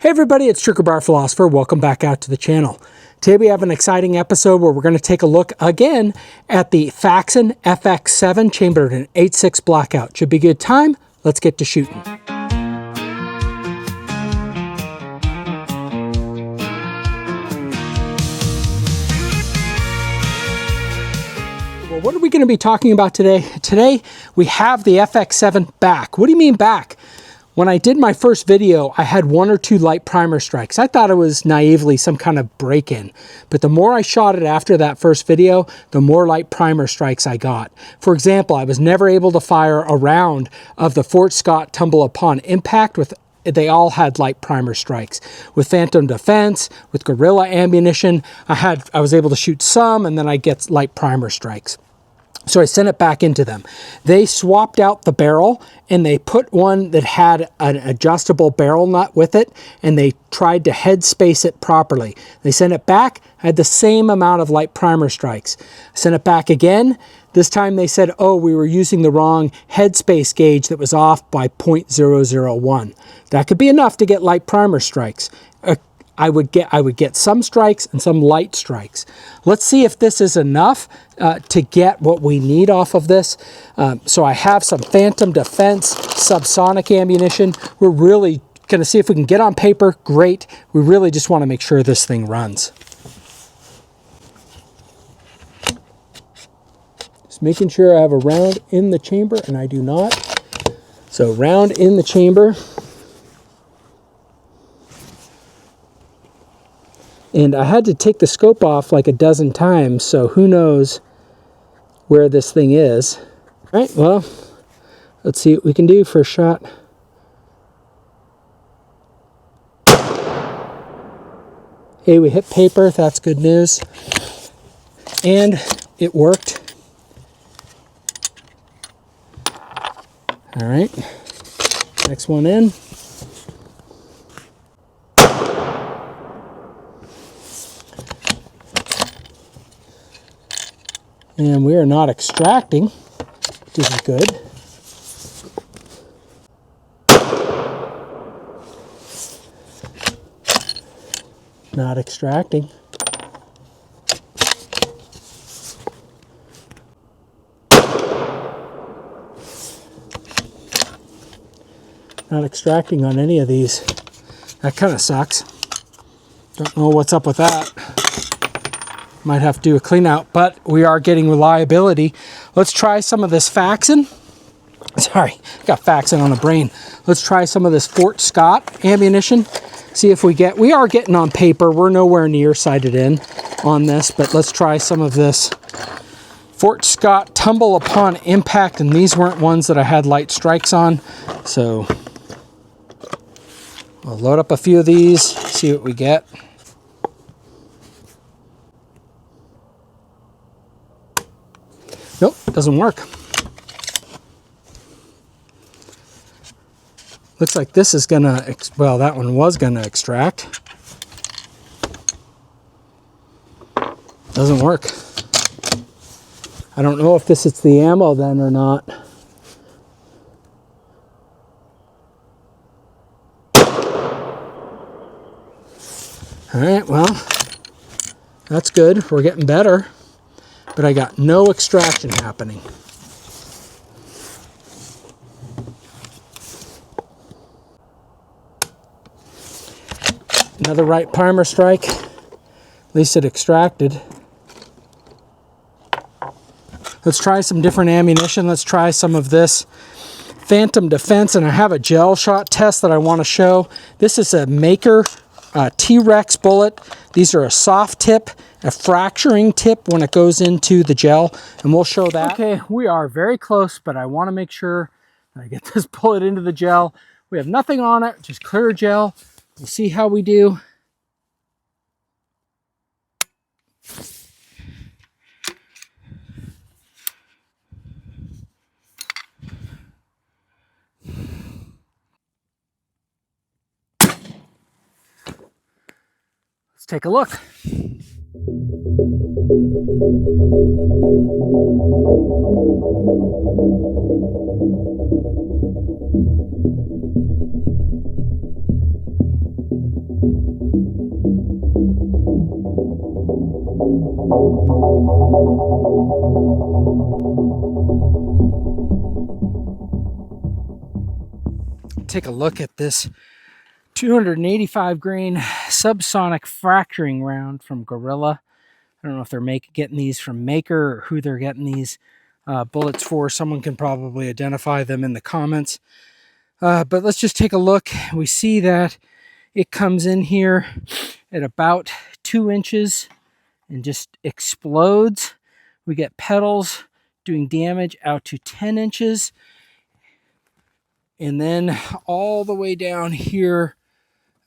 Hey everybody, it's Trigger Bar Philosopher. Welcome back out to the channel. Today we have an exciting episode where we're going to take a look again at the Faxon FX7 chambered in 8.6 Blackout. Should be a good time. Let's get to shooting. Well, what are we going to be talking about today? Today we have the FX7 back. What do you mean back? When I did my first video, I had 1 or 2 light primer strikes. I thought it was naively some kind of break-in. But the more I shot it after that first video, the more light primer strikes I got. For example, I was never able to fire a round of the Fort Scott Tumble Upon Impact with they all had light primer strikes. With Phantom Defense, with Gorilla ammunition, I was able to shoot some and then I get light primer strikes. So I sent it back into them. They swapped out the barrel and they put one that had an adjustable barrel nut with it, and they tried to head space it properly. They sent it back, I had the same amount of light primer strikes. I sent it back again. This time they said, oh, we were using the wrong headspace gauge that was off by 0.001. That could be enough to get light primer strikes. I would get some strikes and some light strikes. Let's see if this is enough to get what we need off of this. So I have some Phantom Defense subsonic ammunition. We're really going to see if we can get on paper. Great. We really just want to make sure this thing runs. Just making sure I have a round in the chamber, and I do not. So round in the chamber. And I had to take the scope off like a dozen times, so who knows where this thing is. All right, well, let's see what we can do for a shot. Hey, we hit paper, that's good news. And it worked. All right, next one in. And we are not extracting, which is good. Not extracting. Not extracting on any of these. That kind of sucks. Don't know what's up with that. Might have to do a clean out, but we are getting reliability. Let's try some of this Faxon. Sorry, got Faxon on the brain. Let's try some of this Fort Scott ammunition. See if we are getting on paper. We're nowhere near sighted in on this, but let's try some of this Fort Scott Tumble Upon Impact, and these weren't ones that I had light strikes on. So I'll load up a few of these, see what we get. Nope, doesn't work. Looks like this is gonna, well, that one was gonna extract. Doesn't work. I don't know if this is the ammo then or not. All right, well, that's good. We're getting better. But I got no extraction happening. Another right primer strike. At least it extracted. Let's try some different ammunition. Let's try some of this Phantom Defense, and I have a gel shot test that I want to show. This is a Maker T-Rex bullet. These are a soft tip, a fracturing tip when it goes into the gel, and we'll show that. Okay, we are very close, but I want to make sure I get this bullet into the gel. We have nothing on it, just clear gel. We'll see how we do. Let's take a look. Take a look at this 285 grain subsonic fracturing round from Gorilla. I don't know if they're getting these from Maker or who they're getting these bullets for. Someone can probably identify them in the comments. But let's just take a look. We see that it comes in here at about 2 inches and just explodes. We get petals doing damage out to 10 inches. And then all the way down here,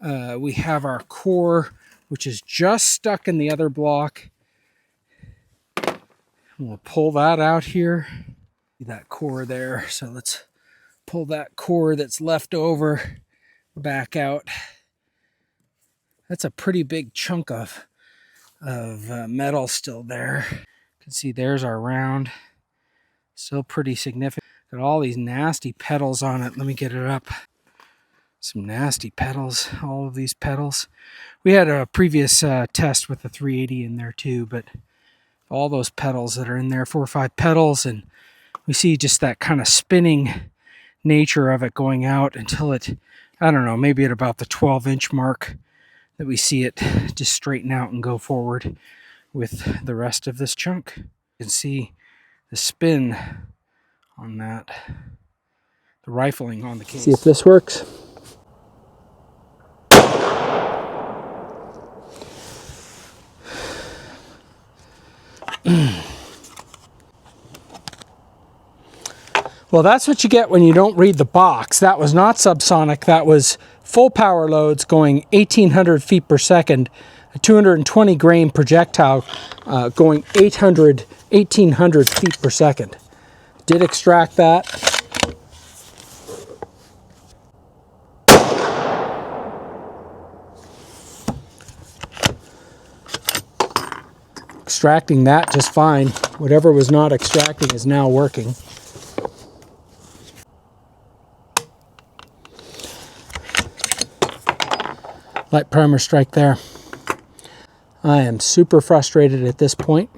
we have our core, which is just stuck in the other block. We'll pull that out here. See that core there. So let's pull that core that's left over back out. That's a pretty big chunk of metal still there. You can see there's our round. Still pretty significant. Got all these nasty petals on it. Let me get it up. Some nasty petals, all of these petals. We had a previous test with the 380 in there too, but all those petals that are in there, 4 or 5 petals, and we see just that kind of spinning nature of it going out until it, I don't know, maybe at about the 12-inch mark that we see it just straighten out and go forward with the rest of this chunk. You can see the spin on that, the rifling on the case. See if this works. Well, that's what you get when you don't read the box. That was not subsonic. That was full power loads going 1,800 feet per second, a 220 grain projectile going 1,800 feet per second. Did extract that. Extracting that just fine. Whatever was not extracting is now working. Light primer strike there. I am super frustrated at this point.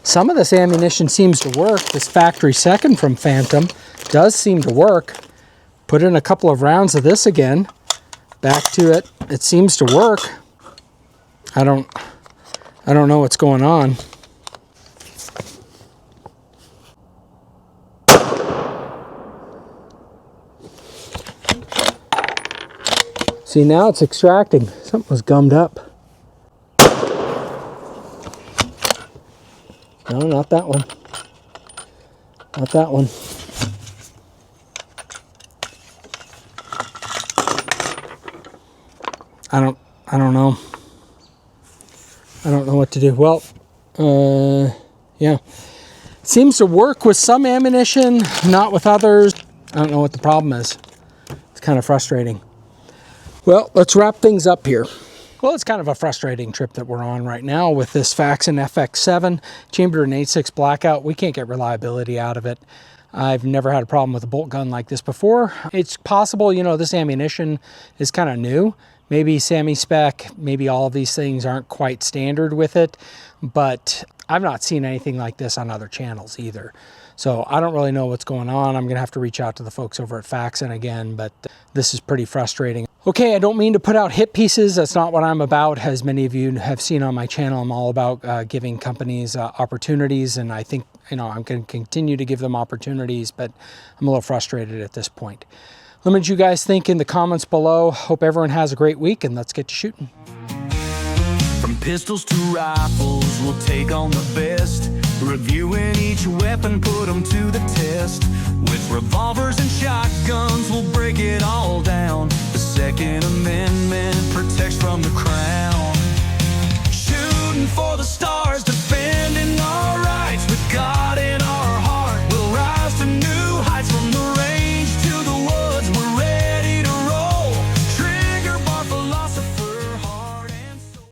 Some of this ammunition seems to work. This factory second from Phantom does seem to work. Put in a couple of rounds of this again. Back to it. It seems to work. I don't know what's going on. See, now it's extracting. Something was gummed up. No, not that one. Not that one. I don't know. I don't know what to do. Well, yeah. Seems to work with some ammunition, not with others. I don't know what the problem is. It's kind of frustrating. Well, let's wrap things up here. Well, it's kind of a frustrating trip that we're on right now with this Faxon FX7 chambered in 8.6 Blackout. We can't get reliability out of it. I've never had a problem with a bolt gun like this before. It's possible, you know, this ammunition is kind of new. Maybe semi-spec, maybe all of these things aren't quite standard with it, but I've not seen anything like this on other channels either. So I don't really know what's going on. I'm gonna have to reach out to the folks over at Faxon again, but this is pretty frustrating. Okay, I don't mean to put out hit pieces. That's not what I'm about. As many of you have seen on my channel, I'm all about giving companies opportunities, and I think, you know, I'm gonna continue to give them opportunities, but I'm a little frustrated at this point. Let me know what you guys think in the comments below. Hope everyone has a great week, and let's get to shooting. From pistols to rifles, we'll take on the best. Reviewing each weapon, put them to the test. With revolvers